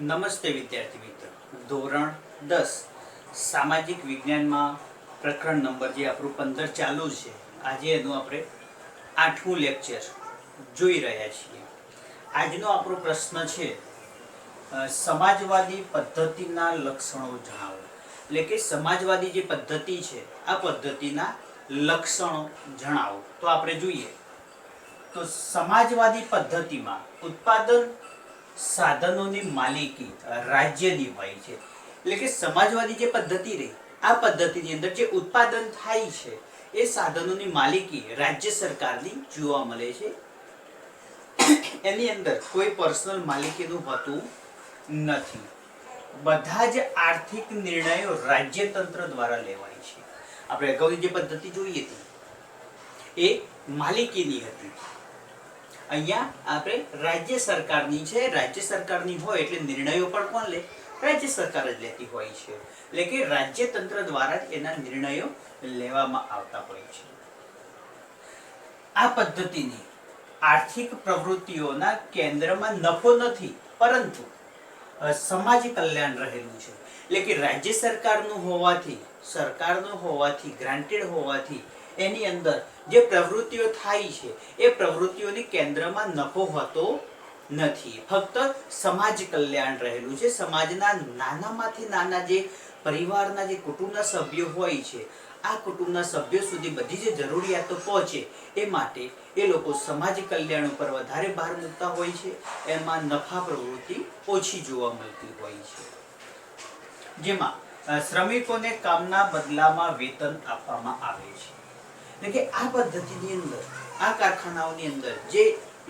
નમસ્તે વિદ્યાર્થી મિત્રો, ધોરણ 10 સામાજિક વિજ્ઞાનમાં પ્રકરણ નંબર જે આપણું 15 ચાલુ છે. આજે એનું આપણે 8મું લેક્ચર જોઈ રહ્યા છીએ. આજનો આપણો પ્રશ્ન છે સમાજવાદી પદ્ધતિના લક્ષણો જણાવો. એટલે કે સમાજવાદી જે પદ્ધતિ છે આ પદ્ધતિના લક્ષણો જણાવો. તો આપણે જોઈએ તો સમાજવાદી પદ્ધતિમાં ઉત્પાદન સાધનોની માલિકી રાજ્યની હોય છે. એટલે કે સમાજવાદી જે પદ્ધતિ રહી આ પદ્ધતિની અંદર જે ઉત્પાદન થાય છે એ સાધનોની માલિકી રાજ્ય સરકારની જોવા મળે છે. એની અંદર કોઈ પર્સનલ માલિકીનું હોતું નથી. બધા જ આર્થિક નિર્ણયો રાજ્યતંત્ર દ્વારા લેવાય છે. આપણે અગાઉની જે પદ્ધતિ જોઈએ હતી એ માલિકીની હતી. અહીંયા આપણે રાજ્ય સરકારની છે. રાજ્ય સરકારની હોય એટલે નિર્ણયો પણ કોણ લે? રાજ્ય સરકાર જ લેતી હોય છે. એટલે કે રાજ્ય તંત્ર દ્વારા જ એના નિર્ણયો લેવામાં આવતા હોય છે. આ પદ્ધતિની આર્થિક પ્રવૃત્તિઓના કેન્દ્રમાં નફો નથી પરંતુ સમાજ કલ્યાણ રહેલું છે. એટલે કે રાજ્ય સરકારનું હોવાથી ગ્રાન્ટેડ હોવાથી એની અંદર જે પ્રવૃત્તિઓ થાય છે એ પ્રવૃત્તિઓની કેન્દ્રમાં નફો હોતો નથી. ફક્ત સમાજ કલ્યાણ રહેલું છે. સમાજના નાનામાંથી નાના જે પરિવારના જે કુટુંબના સભ્યો હોય છે આ કુટુંબના સભ્યો સુધી બધી જે જરૂરિયાતો પહોંચે એ માટે એ લોકો સમાજ કલ્યાણ ઉપર વધારે ભાર મૂકતા હોય છે. એમાં નફા પ્રવૃત્તિ ઓછી જોવા મળતી હોય છે. જેમાં શ્રમિકોને કામના બદલામાં વેતન આપવામાં આવે છે. એટલે કે આ પદ્ધતિની અંદર આ કારખાનાઓની અંદર જે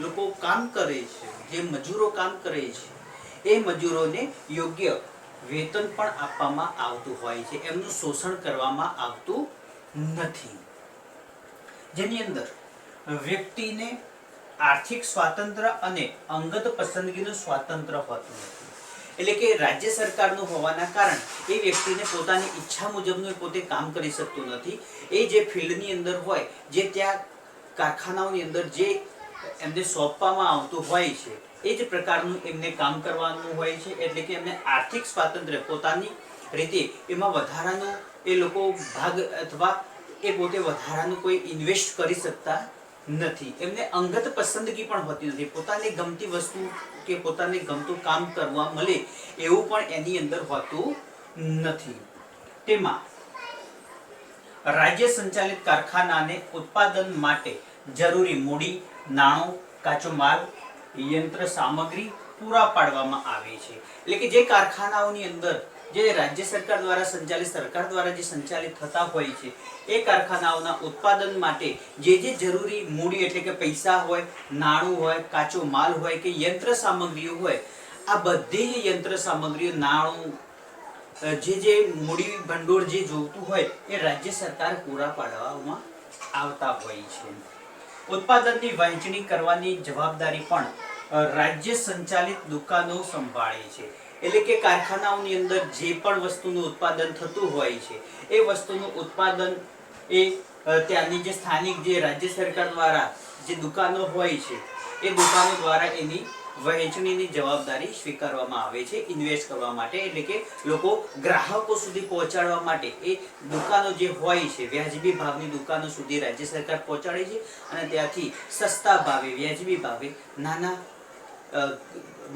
લોકો કામ કરે છે, જે મજૂરો કામ કરે છે એ મજૂરોને યોગ્ય વેતન પણ આપવામાં આવતું હોય છે. એમનું શોષણ કરવામાં આવતું નથી. જેની અંદર વ્યક્તિને આર્થિક સ્વાતંત્ર્ય અને અંગત પસંદગીનું સ્વાતંત્ર્ય હોતું નથી. એટલે કે રાજ્ય સરકારનું હોવાના કારણે એ વ્યક્તિને પોતાની ઈચ્છા મુજબનું પોતે કામ કરી શકતું નથી. એ જે ફિલ્ડની અંદર હોય, જે ત્યાં કારખાનાઓની અંદર જે એમને સોંપવામાં આવતું હોય છે એ જ પ્રકારનું એમને કામ કરવાનું હોય છે. એટલે કે એમને આર્થિક સ્વાતંત્ર્ય પોતાની રીતે એમાં વધારાનો એ લોકો ભાગ અથવા એ પોતે વધારાનું કોઈ ઇન્વેસ્ટ કરી શકતા નથી. એમને અંગત પસંદગી પણ હોતી નથી. પોતાને ગમતી વસ્તુ કે પોતાને ગમતું કામ કરવા મળે એવું પણ એની અંદર હોતું નથી. તેમાં રાજ્ય સંચાલિત કારખાનાને ઉત્પાદન માટે જરૂરી મૂડી, નાણું, કાચો માલ, યંત્ર સામગ્રી પૂરા પાડવામાં આવે છે. એટલે કે જે કારખાનાઓની અંદર જે રાજ્ય સરકાર દ્વારા સરકાર દ્વારા જે સંચાલિત થતા હોય છે એ કારખાનાઓના ઉત્પાદન માટે જે જરૂરી મૂડી એટલે કે પૈસા હોય, નાણું હોય, કાચો માલ હોય કે યંત્ર સામગ્રીઓ હોય, આ બધી જ યંત્ર સામગ્રીઓ, નાણું, જે મૂડી ભંડોળ જે જોઈતું હોય એ રાજ્ય સરકાર પૂરા પાડવામાં આવતા હોય છે. ઉત્પાદનની વહેંચણી કરવાની જવાબદારી પણ રાજ્ય સંચાલિત દુકાનો સંભાળે છે. એટલે કે કારખાનાઓની અંદર જે પણ વસ્તુનું ઉત્પાદન થતું હોય છે એ વસ્તુનું ઉત્પાદન એ ત્યાંની જે સ્થાનિક જે રાજ્ય સરકાર દ્વારા જે દુકાનો હોય છે એ દુકાનો દ્વારા એની વહેંચણીની જવાબદારી સ્વીકારવામાં આવે છે ઇન્વેસ્ટ કરવા માટે. એટલે કે લોકો ગ્રાહકો સુધી પહોંચાડવા માટે એ દુકાનો જે હોય છે વ્યાજબી ભાવની દુકાનો સુધી રાજ્ય સરકાર પહોંચાડે છે અને ત્યાંથી સસ્તા ભાવે, વ્યાજબી ભાવે નાના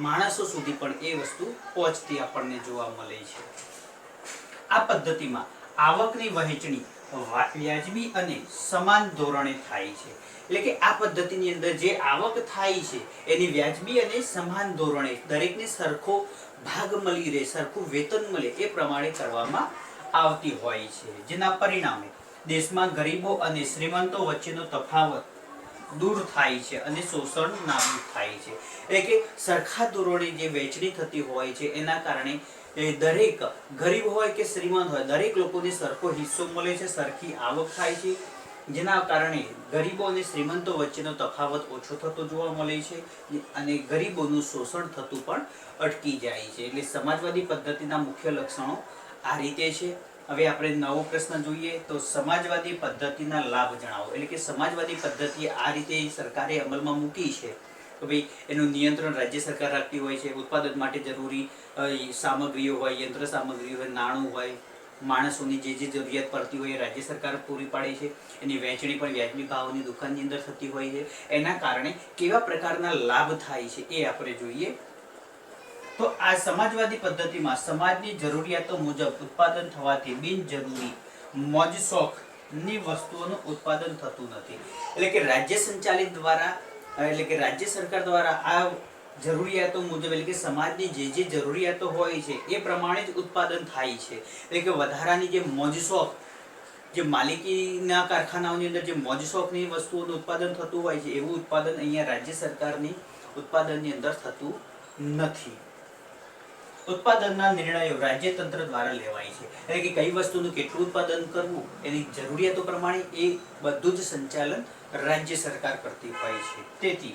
માણસો સુધી પણ એ વસ્તુ પહોંચતી આપણને જોવા મળે છે. આ પદ્ધતિમાં આવકની વહેંચણી વ્યાજબી અને સમાન ધોરણે થાય છે. એટલે કે આ પદ્ધતિની અંદર જે આવક થાય છે એની વ્યાજબી અને સમાન ધોરણે દરેકને સરખો ભાગ મળી રહે, સરખું વેતન મળે એ પ્રમાણે કરવામાં આવતી હોય છે. જેના પરિણામે દેશમાં ગરીબો અને શ્રીમંતો વચ્ચેનો તફાવત દૂર થાય છે અને શોષણ નાબૂદ થાય છે. એટલે કે સરખા ધોરણે જે વહેંચણી થતી હોય છે એના કારણે દરેક ગરીબ હોય કે શ્રીમંત હોય દરેક લોકોને સરખો હિસ્સો મળે છે, સરખી આવક થાય છે. જેના કારણે ગરીબો અને શ્રીમંતો વચ્ચેનો તફાવત ઓછો થતો જોવા મળે છે અને ગરીબોનું શોષણ થતું પણ અટકી જાય છે. એટલે સમાજવાદી પદ્ધતિના મુખ્ય લક્ષણો આ રીતે છે. હવે આપણે નવો પ્રશ્ન જોઈએ તો સમાજવાદી પદ્ધતિના લાભ જણાવો. એટલે કે સમાજવાદી પદ્ધતિ આ રીતે સરકારે અમલમાં મૂકી છે કે ભાઈ એનું નિયંત્રણ રાજ્ય સરકાર રાખતી હોય છે. ઉત્પાદન માટે જરૂરી સામગ્રીઓ હોય, યંત્ર સામગ્રી હોય, નાણું હોય, માણસોની જે જરૂરિયાત પડતી હોય એ રાજ્ય સરકાર પૂરી પાડે છે. એની વહેંચણી પણ વ્યાજબી ભાવની દુકાનની અંદર થતી હોય છે. એના કારણે કેવા પ્રકારના લાભ થાય છે એ આપણે જોઈએ. તો આ સમાજવાદી પદ્ધતિમાં સમાજની જરૂરિયાતો મુજબ ઉત્પાદન થવાથી બિનજરૂરી મોજ શોખની વસ્તુઓનું ઉત્પાદન થતું નથી. એટલે કે રાજ્ય સંચાલિત દ્વારા, એટલે કે રાજ્ય સરકાર દ્વારા આ જરૂરિયાતો મુજબ, એટલે કે સમાજની જે જરૂરિયાતો હોય છે એ પ્રમાણે જ ઉત્પાદન થાય છે. એટલે કે વધારાની જે મોજ શોખ, જે માલિકીના કારખાનાઓની અંદર જે મોજ શોખની વસ્તુઓનું ઉત્પાદન થતું હોય છે એવું ઉત્પાદન અહીંયા રાજ્ય સરકારની ઉત્પાદનની અંદર થતું નથી. ઉત્પાદનના નિર્ણયો રાજ્યતંત્ર દ્વારા લેવાય છે. એટલે કે કઈ વસ્તુનું કેટલું ઉત્પાદન કરવું એની જરૂરિયાતો પ્રમાણે એ બધું જ સંચાલન રાજ્ય સરકાર કરતી હોય છે. તેથી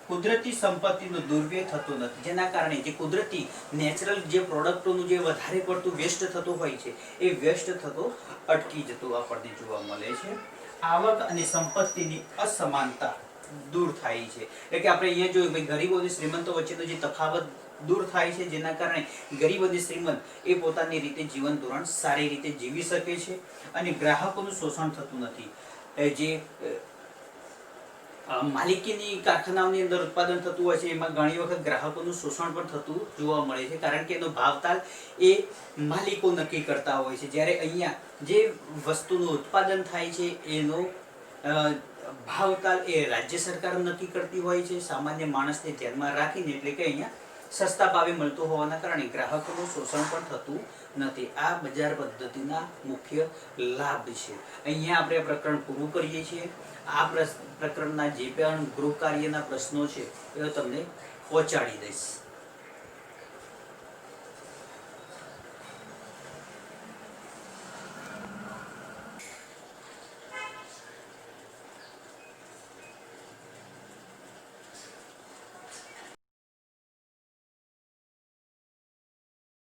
કુદરતી સંપત્તિનો દુર્વ્યય થતો નથી, જેના કારણે જે કુદરતી નેચરલ જે પ્રોડક્ટોનું જે વધારે પડતું વેસ્ટ થતું હોય છે એ વેસ્ટ થતો અટકી જતો આપણને જોવા મળે છે. આવક અને સંપત્તિની અસમાનતા દૂર થાય છે. એટલે કે આપણે અહીંયા જોયું ભાઈ ગરીબો અને શ્રીમંતો વચ્ચેનો જે તફાવત દૂર થાય છે, જેના કારણે ગરીબ અને શ્રીમંત એ પોતાની રીતે જીવન ધોરણ સારી રીતે જીવી શકે છે અને ગ્રાહકોનું શોષણ થતું નથી. જે માલિકીની કારખાનાઓની અંદર ઉત્પાદન થતું હોય છે એમાં ઘણી વખત ગ્રાહકોનું શોષણ પણ થતું જોવા મળે છે, કારણ કે એનો ભાવતાલ એ માલિકો નક્કી કરતા હોય છે. જ્યારે અહીંયા જે વસ્તુનું ઉત્પાદન થાય છે એનો ભાવતાલ એ રાજ્ય સરકાર નક્કી કરતી હોય છે, સામાન્ય માણસને ધ્યાનમાં રાખીને. એટલે કે અહીંયા સસ્તા ભાવે મળતું હોવાના કારણે ગ્રાહકોનું શોષણ પણ થતું નથી. આ બજાર પદ્ધતિના મુખ્ય લાભ છે. અહીંયા આપણે પ્રકરણ પૂરું કરીએ છીએ. આ પ્રકરણના જે પણ ગૃહ કાર્યના પ્રશ્નો છે એ તમને પહોંચાડી દઈશ.